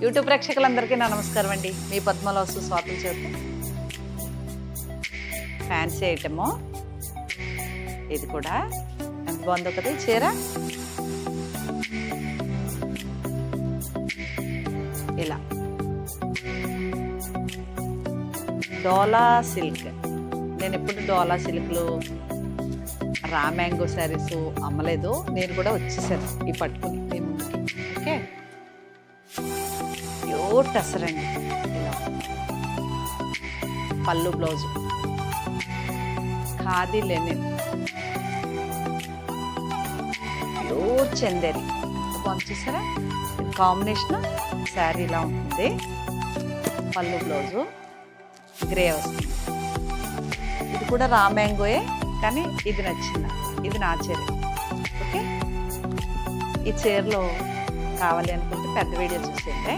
YouTube ప్రేక్షకులందరికీ నా నమస్కారం అండి. మీ పద్మలో స్వాగతం చేస్తాం. ఫ్యాన్సీ ఐటము ఇది కూడా ఎంత బాగుందో కదా ఈ చీర. ఇలా డోలా సిల్క్. నేను ఎప్పుడు డోలా సిల్క్లు రా మ్యాంగో శారీస్ అమ్మలేదు. నేను కూడా వచ్చేసాను ఈ పట్టుకుని మీ ముందుకి. ఓకే, ప్యూర్ టసర్ అండి. ఇలా పళ్ళు blouse khadi linen, pure Chanderi. చూసారా కాంబినేషన్ శారీ ఇలా ఉంటుంది. పళ్ళు బ్లౌజు గ్రే వస్తుంది. ఇది కూడా రా మ్యాంగోయే, కానీ ఇది నచ్చింది. ఇది నా చీర. ఓకే, ఈ చీరలో కావాలి అనుకుంటే పెద్ద వీడియో చూసేయండి.